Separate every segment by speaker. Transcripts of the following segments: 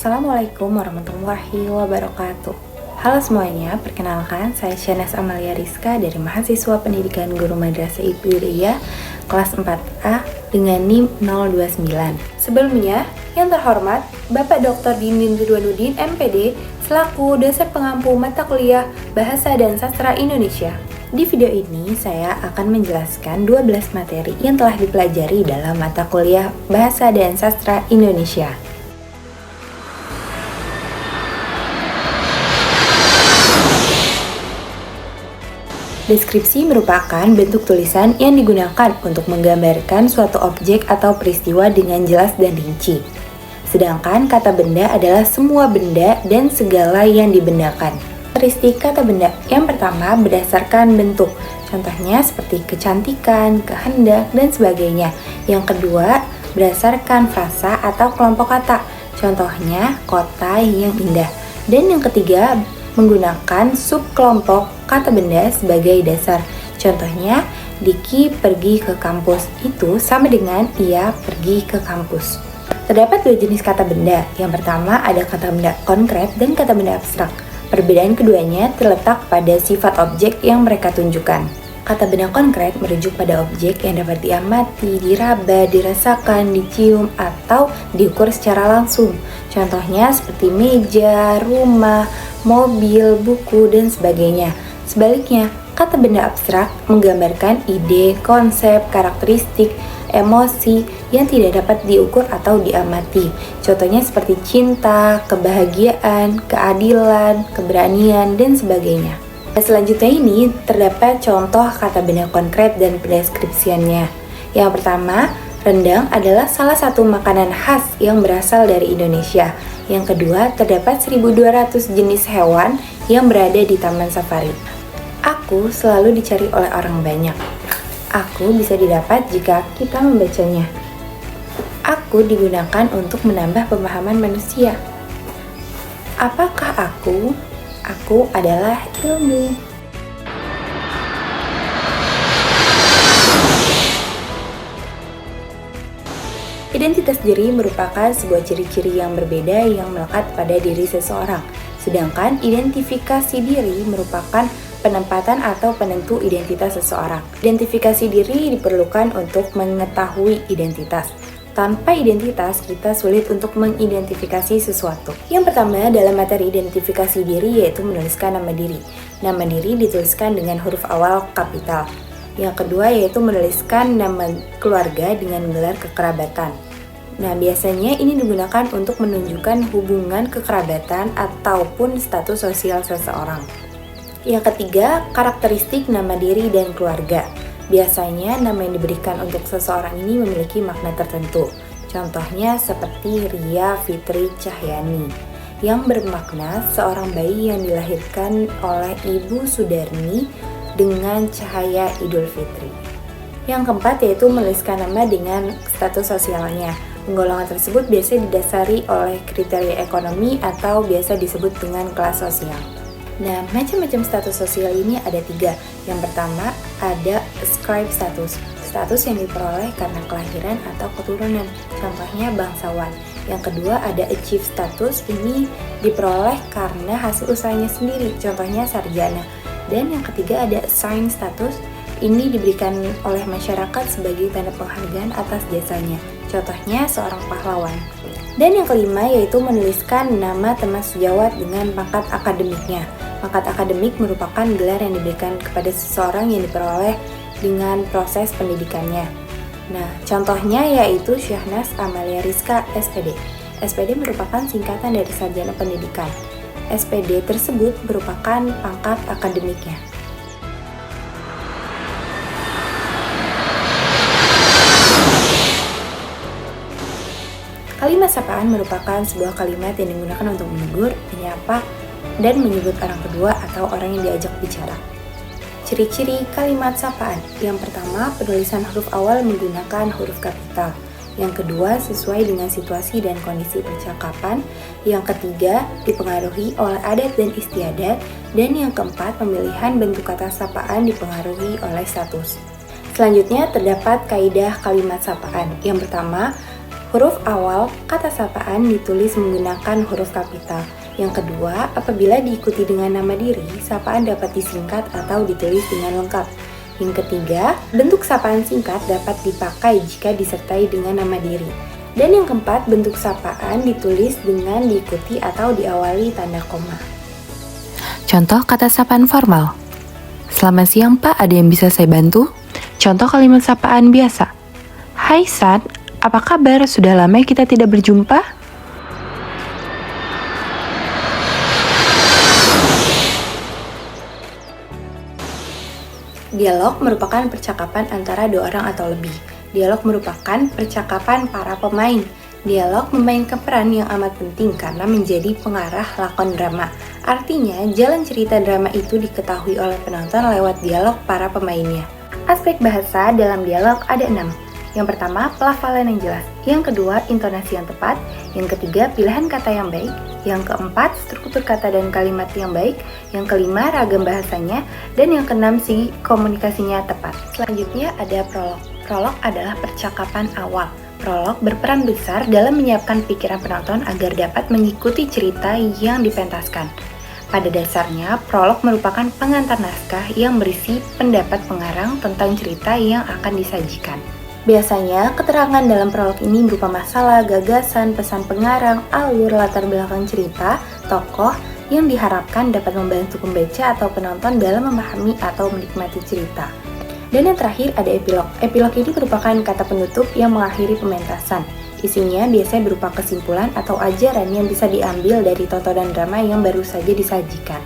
Speaker 1: Assalamualaikum warahmatullahi wabarakatuh. Halo semuanya, perkenalkan saya Syahnas Amalia Rizka dari mahasiswa pendidikan Guru Madrasah Ibtidaiyah kelas 4A dengan NIM 029. Sebelumnya, yang terhormat Bapak Dr. Dindin Ridwanuddin MPD selaku dosen pengampu mata kuliah Bahasa dan Sastra Indonesia. Di video ini saya akan menjelaskan 12 materi yang telah dipelajari dalam mata kuliah Bahasa dan Sastra Indonesia. Deskripsi merupakan bentuk tulisan yang digunakan untuk menggambarkan suatu objek atau peristiwa dengan jelas dan rinci. Sedangkan kata benda adalah semua benda dan segala yang dibendakan. Karakteristik kata benda yang pertama berdasarkan bentuk, contohnya seperti kecantikan, kehendak, dan sebagainya. Yang kedua berdasarkan frasa atau kelompok kata, contohnya kota yang indah. Dan yang ketiga menggunakan subkelompok kata benda sebagai dasar. Contohnya, Diki pergi ke kampus, itu sama dengan ia pergi ke kampus. Terdapat dua jenis kata benda. Yang pertama ada kata benda konkret dan kata benda abstrak. Perbedaan keduanya terletak pada sifat objek yang mereka tunjukkan. Kata benda konkret merujuk pada objek yang dapat diamati, diraba, dirasakan, dicium, atau diukur secara langsung. Contohnya seperti meja, rumah, mobil, buku, dan sebagainya. Sebaliknya, kata benda abstrak menggambarkan ide, konsep, karakteristik, emosi yang tidak dapat diukur atau diamati. Contohnya seperti cinta, kebahagiaan, keadilan, keberanian, dan sebagainya. Selanjutnya ini terdapat contoh kata benda konkret dan pendeskripsiannya. Yang pertama, rendang adalah salah satu makanan khas yang berasal dari Indonesia. Yang kedua, terdapat 1.200 jenis hewan yang berada di Taman Safari. Aku selalu dicari oleh orang banyak. Aku bisa didapat jika kita membacanya. Aku digunakan untuk menambah pemahaman manusia. Apakah aku? Aku adalah ilmu. Identitas diri merupakan sebuah ciri-ciri yang berbeda yang melekat pada diri seseorang. Sedangkan identifikasi diri merupakan penempatan atau penentu identitas seseorang. Identifikasi diri diperlukan untuk mengetahui identitas. Tanpa identitas, kita sulit untuk mengidentifikasi sesuatu. Yang pertama dalam materi identifikasi diri yaitu menuliskan nama diri. Nama diri dituliskan dengan huruf awal kapital. Yang kedua yaitu menuliskan nama keluarga dengan gelar kekerabatan. Nah, biasanya ini digunakan untuk menunjukkan hubungan kekerabatan ataupun status sosial seseorang. Yang ketiga, karakteristik nama diri dan keluarga. Biasanya nama yang diberikan untuk seseorang ini memiliki makna tertentu. Contohnya seperti Ria Fitri Cahyani, yang bermakna seorang bayi yang dilahirkan oleh Ibu Sudarni dengan cahaya Idul Fitri. Yang keempat yaitu menuliskan nama dengan status sosialnya. Penggolongan tersebut biasa didasari oleh kriteria ekonomi atau biasa disebut dengan kelas sosial. Nah, macam-macam status sosial ini ada 3. Yang pertama ada ascribe status. Status yang diperoleh karena kelahiran atau keturunan. Contohnya bangsawan. Yang kedua ada achieve status. Ini diperoleh karena hasil usahanya sendiri. Contohnya sarjana. Dan yang ketiga ada assign status. Ini diberikan oleh masyarakat sebagai tanda penghargaan atas jasanya. Contohnya seorang pahlawan. Dan yang kelima yaitu menuliskan nama teman sejawat dengan pangkat akademiknya. Pangkat akademik merupakan gelar yang diberikan kepada seseorang yang diperoleh dengan proses pendidikannya. Nah, contohnya yaitu Syahnas Amalia Rizka SPD. SPD merupakan singkatan dari sarjana pendidikan. SPD tersebut merupakan pangkat akademiknya. Kalimat sapaan merupakan sebuah kalimat yang digunakan untuk menegur, menyapa, dan menyebut orang kedua atau orang yang diajak bicara. Ciri-ciri kalimat sapaan. Yang pertama, penulisan huruf awal menggunakan huruf kapital. Yang kedua, sesuai dengan situasi dan kondisi percakapan. Yang ketiga, dipengaruhi oleh adat dan istiadat. Dan yang keempat, pemilihan bentuk kata sapaan dipengaruhi oleh status. Selanjutnya, terdapat kaidah kalimat sapaan. Yang pertama, Huruf awal kata sapaan ditulis menggunakan huruf kapital. Yang kedua, apabila diikuti dengan nama diri, sapaan dapat disingkat atau ditulis dengan lengkap. Yang ketiga, bentuk sapaan singkat dapat dipakai jika disertai dengan nama diri. Dan yang keempat, bentuk sapaan ditulis dengan diikuti atau diawali tanda koma.
Speaker 2: Contoh kata sapaan formal. Selamat siang Pak, ada yang bisa saya bantu? Contoh kalimat sapaan biasa. Hai San, apa kabar? Sudah lama kita tidak berjumpa?
Speaker 1: Dialog merupakan percakapan antara dua orang atau lebih. Dialog merupakan percakapan para pemain. Dialog memainkan peran yang amat penting karena menjadi pengarah lakon drama. Artinya, jalan cerita drama itu diketahui oleh penonton lewat dialog para pemainnya. Aspek bahasa dalam dialog ada 6. Yang pertama, pelafalan yang jelas. Yang kedua, intonasi yang tepat. Yang ketiga, pilihan kata yang baik. Yang keempat, struktur kata dan kalimat yang baik. Yang kelima, ragam bahasanya. Dan yang keenam, segi komunikasinya tepat. Selanjutnya ada prolog. Prolog adalah percakapan awal. Prolog berperan besar dalam menyiapkan pikiran penonton agar dapat mengikuti cerita yang dipentaskan. Pada dasarnya, prolog merupakan pengantar naskah yang berisi pendapat pengarang tentang cerita yang akan disajikan. Biasanya, keterangan dalam prolog ini berupa masalah, gagasan, pesan pengarang, alur, latar belakang cerita, tokoh yang diharapkan dapat membantu pembaca atau penonton dalam memahami atau menikmati cerita. Dan yang terakhir ada epilog. Epilog ini merupakan kata penutup yang mengakhiri pementasan. Isinya biasanya berupa kesimpulan atau ajaran yang bisa diambil dari tontonan drama yang baru saja disajikan.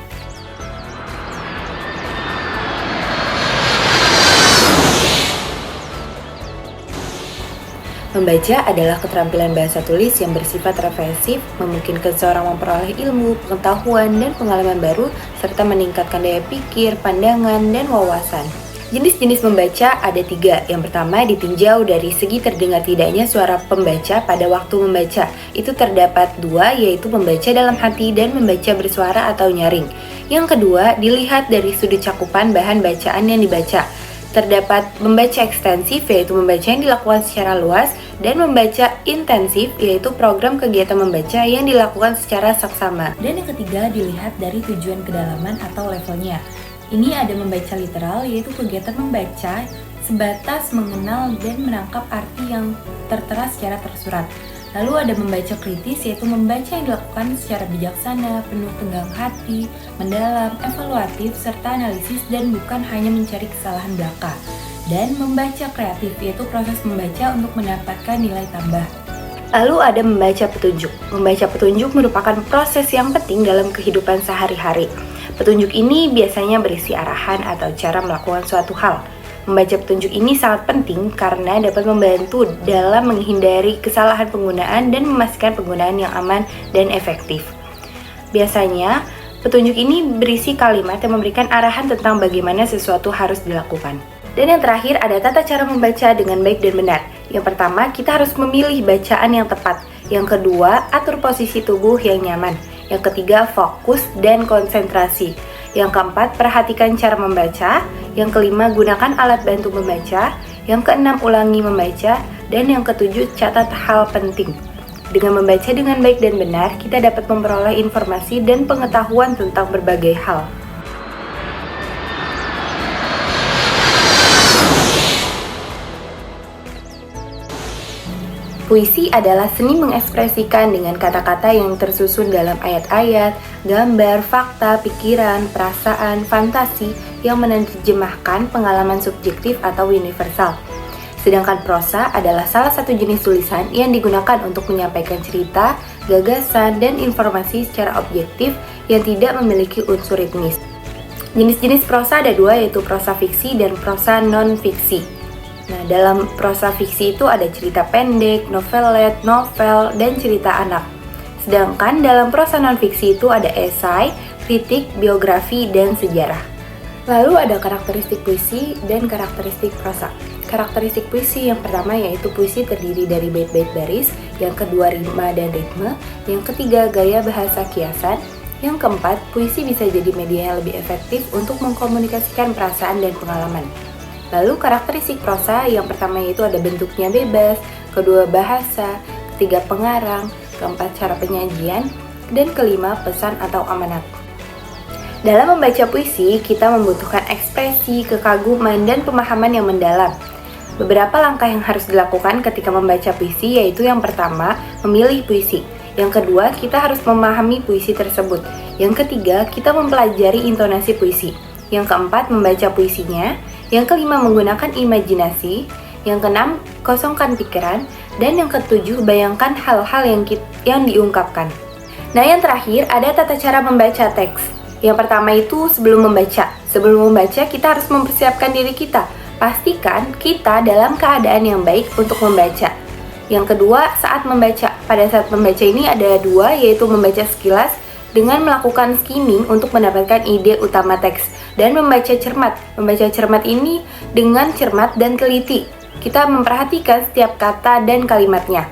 Speaker 1: Membaca adalah keterampilan bahasa tulis yang bersifat refleksif, memungkinkan seorang memperoleh ilmu, pengetahuan, dan pengalaman baru, serta meningkatkan daya pikir, pandangan, dan wawasan. Jenis-jenis membaca ada 3. Yang pertama, ditinjau dari segi terdengar tidaknya suara pembaca pada waktu membaca. Itu terdapat 2, yaitu membaca dalam hati dan membaca bersuara atau nyaring. Yang kedua, dilihat dari sudut cakupan bahan bacaan yang dibaca. Terdapat membaca ekstensif, yaitu membaca yang dilakukan secara luas, dan membaca intensif, yaitu program kegiatan membaca yang dilakukan secara saksama. Dan yang ketiga, dilihat dari tujuan kedalaman atau levelnya. Ini ada membaca literal, yaitu kegiatan membaca sebatas mengenal dan menangkap arti yang tertera secara tersurat. Lalu ada membaca kritis, yaitu membaca yang dilakukan secara bijaksana, penuh tenggang hati, mendalam, evaluatif, serta analisis dan bukan hanya mencari kesalahan belaka. Dan membaca kreatif, yaitu proses membaca untuk mendapatkan nilai tambah. Lalu ada membaca petunjuk. Membaca petunjuk merupakan proses yang penting dalam kehidupan sehari-hari. Petunjuk ini biasanya berisi arahan atau cara melakukan suatu hal. Membaca petunjuk ini sangat penting karena dapat membantu dalam menghindari kesalahan penggunaan dan memastikan penggunaan yang aman dan efektif. Biasanya, petunjuk ini berisi kalimat yang memberikan arahan tentang bagaimana sesuatu harus dilakukan. Dan yang terakhir ada tata cara membaca dengan baik dan benar. Yang pertama, kita harus memilih bacaan yang tepat. Yang kedua, atur posisi tubuh yang nyaman. Yang ketiga, fokus dan konsentrasi. Yang keempat, perhatikan cara membaca. Yang kelima, gunakan alat bantu membaca. Yang keenam, ulangi membaca. Dan yang ketujuh, catat hal penting. Dengan membaca dengan baik dan benar, kita dapat memperoleh informasi dan pengetahuan tentang berbagai hal. Puisi adalah seni mengekspresikan dengan kata-kata yang tersusun dalam ayat-ayat, gambar, fakta, pikiran, perasaan, fantasi yang menerjemahkan pengalaman subjektif atau universal. Sedangkan prosa adalah salah satu jenis tulisan yang digunakan untuk menyampaikan cerita, gagasan, dan informasi secara objektif yang tidak memiliki unsur ritmis. Jenis-jenis prosa ada 2, yaitu prosa fiksi dan prosa non-fiksi. Nah, dalam prosa fiksi itu ada cerita pendek, novelet, novel, dan cerita anak. Sedangkan dalam prosa non-fiksi itu ada esai, kritik, biografi, dan sejarah. Lalu ada karakteristik puisi dan karakteristik prosa. Karakteristik puisi yang pertama yaitu puisi terdiri dari bait-bait baris, yang kedua rima dan ritme, yang ketiga gaya bahasa kiasan, yang keempat puisi bisa jadi media yang lebih efektif untuk mengkomunikasikan perasaan dan pengalaman. Lalu karakteristik prosa yang pertama yaitu ada bentuknya bebas, kedua bahasa, ketiga pengarang, keempat cara penyajian, dan kelima pesan atau amanat. Dalam membaca puisi, kita membutuhkan ekspresi, kekaguman, dan pemahaman yang mendalam. Beberapa langkah yang harus dilakukan ketika membaca puisi yaitu yang pertama, memilih puisi. Yang kedua, kita harus memahami puisi tersebut. Yang ketiga, kita mempelajari intonasi puisi. Yang keempat, membaca puisinya. Yang kelima, menggunakan imajinasi. Yang keenam, kosongkan pikiran. Dan yang ketujuh, bayangkan hal-hal yang diungkapkan. Nah, yang terakhir, ada tata cara membaca teks. Yang pertama itu sebelum membaca. Sebelum membaca, kita harus mempersiapkan diri kita. Pastikan kita dalam keadaan yang baik untuk membaca. Yang kedua, saat membaca. Pada saat membaca ini ada dua, yaitu membaca sekilas dengan melakukan skimming untuk mendapatkan ide utama teks, dan membaca cermat. Membaca cermat ini dengan cermat dan teliti. Kita memperhatikan setiap kata dan kalimatnya.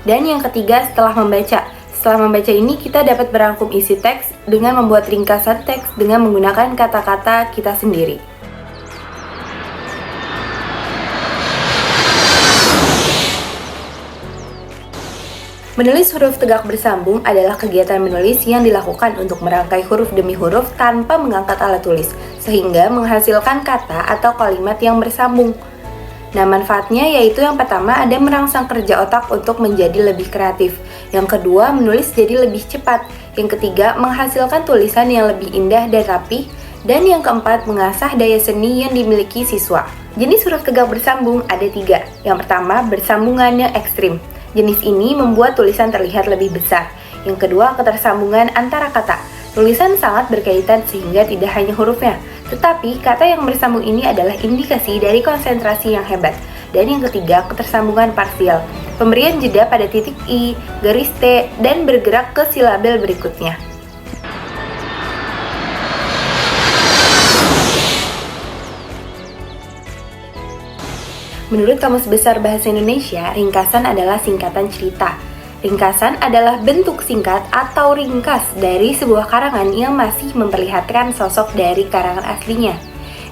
Speaker 1: Dan yang ketiga, setelah membaca. Setelah membaca ini, kita dapat merangkum isi teks dengan membuat ringkasan teks dengan menggunakan kata-kata kita sendiri. Menulis huruf tegak bersambung adalah kegiatan menulis yang dilakukan untuk merangkai huruf demi huruf tanpa mengangkat alat tulis, sehingga menghasilkan kata atau kalimat yang bersambung. Nah, manfaatnya yaitu yang pertama ada merangsang kerja otak untuk menjadi lebih kreatif. Yang kedua, menulis jadi lebih cepat. Yang ketiga, menghasilkan tulisan yang lebih indah dan rapih. Dan yang keempat, mengasah daya seni yang dimiliki siswa. Jenis huruf tegak bersambung ada 3. Yang pertama, bersambungan yang ekstrim. Jenis ini membuat tulisan terlihat lebih besar. Yang kedua, ketersambungan antara kata. Tulisan sangat berkaitan sehingga tidak hanya hurufnya, tetapi kata yang bersambung ini adalah indikasi dari konsentrasi yang hebat. Dan yang ketiga, ketersambungan parsial. Pemberian jeda pada titik I, garis T, dan bergerak ke silabel berikutnya. Menurut Kamus Besar Bahasa Indonesia, ringkasan adalah singkatan cerita. Ringkasan adalah bentuk singkat atau ringkas dari sebuah karangan yang masih memperlihatkan sosok dari karangan aslinya.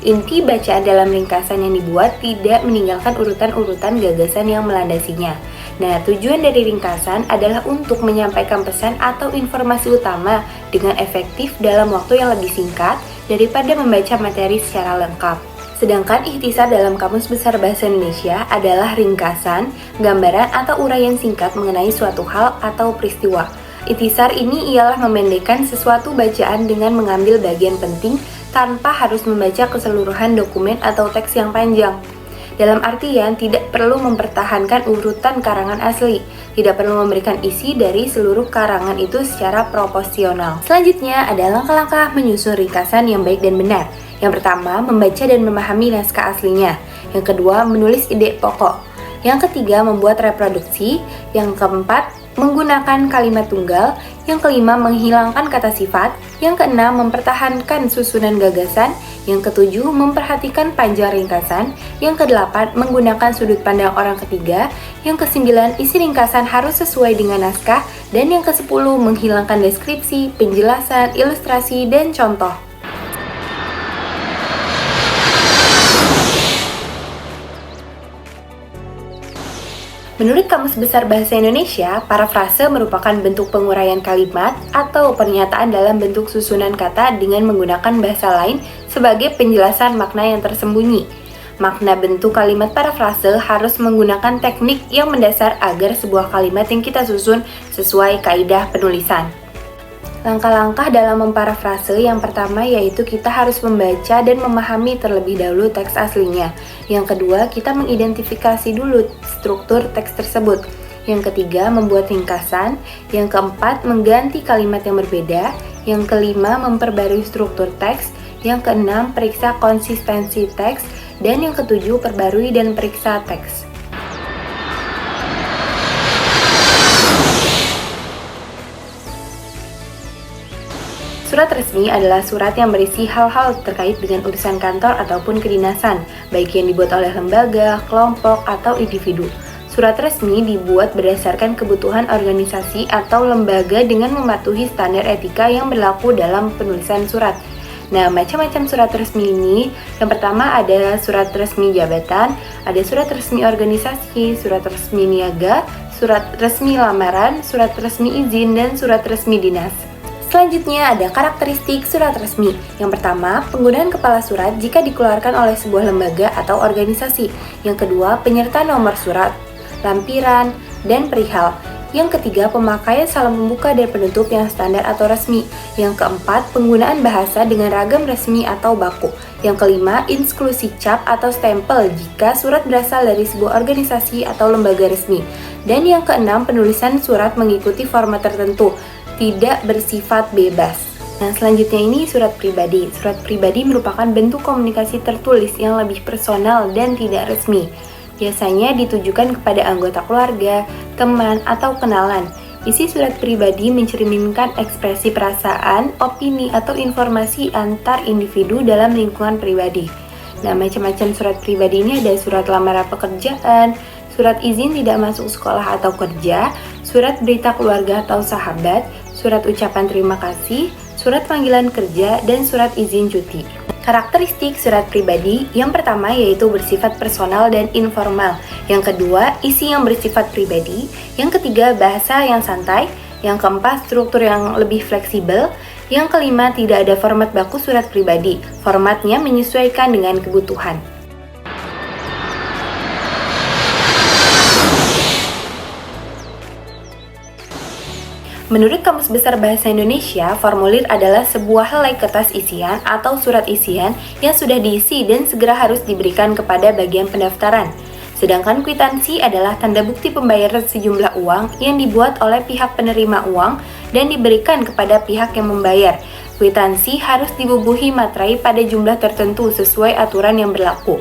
Speaker 1: Inti bacaan dalam ringkasan yang dibuat tidak meninggalkan urutan-urutan gagasan yang melandasinya. Nah, tujuan dari ringkasan adalah untuk menyampaikan pesan atau informasi utama dengan efektif dalam waktu yang lebih singkat daripada membaca materi secara lengkap. Sedangkan ikhtisar dalam Kamus Besar Bahasa Indonesia adalah ringkasan, gambaran atau uraian singkat mengenai suatu hal atau peristiwa. Ikhtisar ini ialah memendekkan sesuatu bacaan dengan mengambil bagian penting tanpa harus membaca keseluruhan dokumen atau teks yang panjang. Dalam artian, tidak perlu mempertahankan urutan karangan asli, tidak perlu memberikan isi dari seluruh karangan itu secara proporsional. Selanjutnya ada langkah-langkah menyusun ringkasan yang baik dan benar. Yang pertama, membaca dan memahami naskah aslinya. Yang kedua, menulis ide pokok. Yang ketiga, membuat reproduksi. Yang keempat, menggunakan kalimat tunggal. Yang kelima, menghilangkan kata sifat. Yang keenam, mempertahankan susunan gagasan. Yang ketujuh, memperhatikan panjang ringkasan. Yang kedelapan, menggunakan sudut pandang orang ketiga. Yang kesembilan, isi ringkasan harus sesuai dengan naskah. Dan yang kesepuluh, menghilangkan deskripsi, penjelasan, ilustrasi, dan contoh. Menurut Kamus Besar Bahasa Indonesia, parafrase merupakan bentuk penguraian kalimat atau pernyataan dalam bentuk susunan kata dengan menggunakan bahasa lain sebagai penjelasan makna yang tersembunyi. Makna bentuk kalimat parafrase harus menggunakan teknik yang mendasar agar sebuah kalimat yang kita susun sesuai kaidah penulisan. Langkah-langkah dalam memparafrase yang pertama yaitu kita harus membaca dan memahami terlebih dahulu teks aslinya. Yang kedua, kita mengidentifikasi dulu struktur teks tersebut. Yang ketiga, membuat ringkasan. Yang keempat, mengganti kalimat yang berbeda. Yang kelima, memperbarui struktur teks. Yang keenam, periksa konsistensi teks. Dan yang ketujuh, perbarui dan periksa teks. Surat resmi adalah surat yang berisi hal-hal terkait dengan urusan kantor ataupun kedinasan, baik yang dibuat oleh lembaga, kelompok, atau individu. Surat resmi dibuat berdasarkan kebutuhan organisasi atau lembaga dengan mematuhi standar etika yang berlaku dalam penulisan surat. Nah, macam-macam surat resmi ini, yang pertama ada surat resmi jabatan, ada surat resmi organisasi, surat resmi niaga, surat resmi lamaran, surat resmi izin, dan surat resmi dinas. Selanjutnya ada karakteristik surat resmi. Yang pertama, penggunaan kepala surat jika dikeluarkan oleh sebuah lembaga atau organisasi. Yang kedua, penyerta nomor surat, lampiran, dan perihal. Yang ketiga, pemakaian salam pembuka dan penutup yang standar atau resmi. Yang keempat, penggunaan bahasa dengan ragam resmi atau baku. Yang kelima, inklusi cap atau stempel jika surat berasal dari sebuah organisasi atau lembaga resmi. Dan yang keenam, penulisan surat mengikuti format tertentu, tidak bersifat bebas. Nah, selanjutnya ini surat pribadi. Surat pribadi merupakan bentuk komunikasi tertulis yang lebih personal dan tidak resmi. Biasanya ditujukan kepada anggota keluarga, teman, atau kenalan. Isi surat pribadi mencerminkan ekspresi perasaan, opini, atau informasi antar individu dalam lingkungan pribadi. Nah, macam-macam surat pribadi ini ada surat lamaran pekerjaan, surat izin tidak masuk sekolah atau kerja, surat berita keluarga atau sahabat, surat ucapan terima kasih, surat panggilan kerja, dan surat izin cuti. Karakteristik surat pribadi yang pertama yaitu bersifat personal dan informal. Yang kedua, isi yang bersifat pribadi. Yang ketiga, bahasa yang santai. Yang keempat, struktur yang lebih fleksibel. Yang kelima, tidak ada format baku surat pribadi. Formatnya menyesuaikan dengan kebutuhan. Menurut Kamus Besar Bahasa Indonesia, formulir adalah sebuah helai kertas isian atau surat isian yang sudah diisi dan segera harus diberikan kepada bagian pendaftaran. Sedangkan kwitansi adalah tanda bukti pembayaran sejumlah uang yang dibuat oleh pihak penerima uang dan diberikan kepada pihak yang membayar. Kwitansi harus dibubuhi materai pada jumlah tertentu sesuai aturan yang berlaku.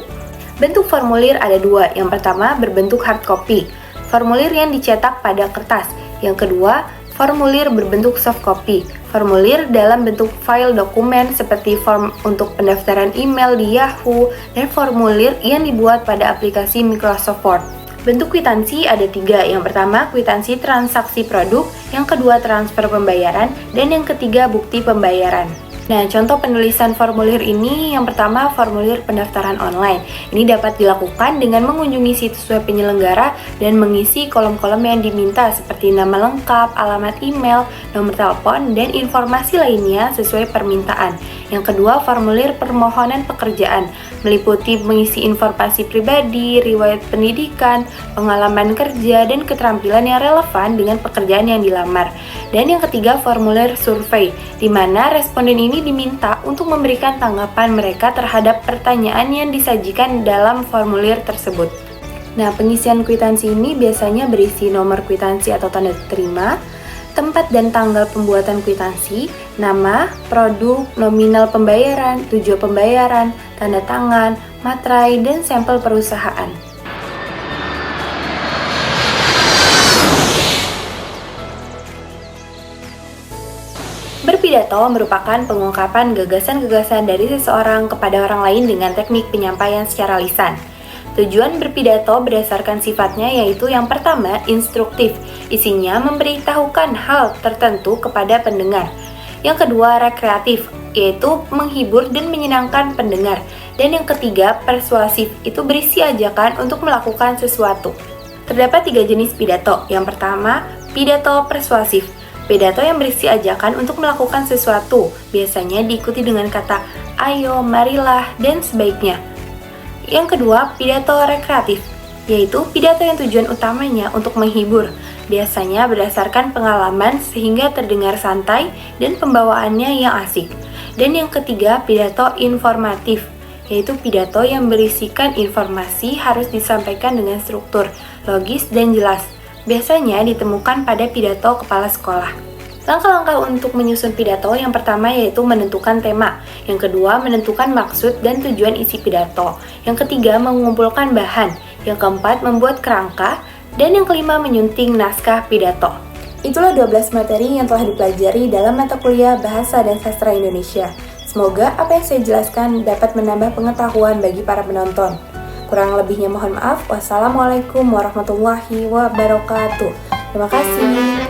Speaker 1: Bentuk formulir ada dua. Yang pertama berbentuk hard copy, formulir yang dicetak pada kertas. Yang kedua, formulir berbentuk soft copy, formulir dalam bentuk file dokumen seperti form untuk pendaftaran email di Yahoo, dan formulir yang dibuat pada aplikasi Microsoft Word. Bentuk kwitansi ada tiga. Yang pertama, kwitansi transaksi produk, yang kedua transfer pembayaran, dan yang ketiga bukti pembayaran. Nah, contoh penulisan formulir ini yang pertama formulir pendaftaran online. Ini dapat dilakukan dengan mengunjungi situs web penyelenggara dan mengisi kolom-kolom yang diminta seperti nama lengkap, alamat email, nomor telepon, dan informasi lainnya sesuai permintaan. Yang kedua, formulir permohonan pekerjaan, meliputi mengisi informasi pribadi, riwayat pendidikan, pengalaman kerja, dan keterampilan yang relevan dengan pekerjaan yang dilamar. Dan yang ketiga, formulir survei, di mana responden ini diminta untuk memberikan tanggapan mereka terhadap pertanyaan yang disajikan dalam formulir tersebut. Nah, pengisian kwitansi ini biasanya berisi nomor kwitansi atau tanda terima, tempat dan tanggal pembuatan kwitansi, nama, produk, nominal pembayaran, tujuan pembayaran, tanda tangan, materai, dan sampel perusahaan. Berpidato merupakan pengungkapan gagasan-gagasan dari seseorang kepada orang lain dengan teknik penyampaian secara lisan. Tujuan berpidato berdasarkan sifatnya yaitu yang pertama, instruktif. Isinya memberitahukan hal tertentu kepada pendengar. Yang kedua, rekreatif, yaitu menghibur dan menyenangkan pendengar. Dan yang ketiga, persuasif, itu berisi ajakan untuk melakukan sesuatu. Terdapat 3 jenis pidato. Yang pertama, pidato persuasif. Pidato yang berisi ajakan untuk melakukan sesuatu, biasanya diikuti dengan kata ayo, marilah, dan sebaiknya. Yang kedua, pidato rekreatif, yaitu pidato yang tujuan utamanya untuk menghibur, biasanya berdasarkan pengalaman sehingga terdengar santai dan pembawaannya yang asik. Dan yang ketiga, pidato informatif, yaitu pidato yang berisikan informasi harus disampaikan dengan struktur, logis, dan jelas. Biasanya ditemukan pada pidato kepala sekolah. Langkah-langkah untuk menyusun pidato yang pertama yaitu menentukan tema, yang kedua menentukan maksud dan tujuan isi pidato, yang ketiga mengumpulkan bahan, yang keempat membuat kerangka, dan yang kelima menyunting naskah pidato. Itulah 12 materi yang telah dipelajari dalam mata kuliah Bahasa dan Sastra Indonesia. Semoga apa yang saya jelaskan dapat menambah pengetahuan bagi para penonton. Kurang lebihnya mohon maaf. Wassalamualaikum warahmatullahi wabarakatuh. Terima kasih.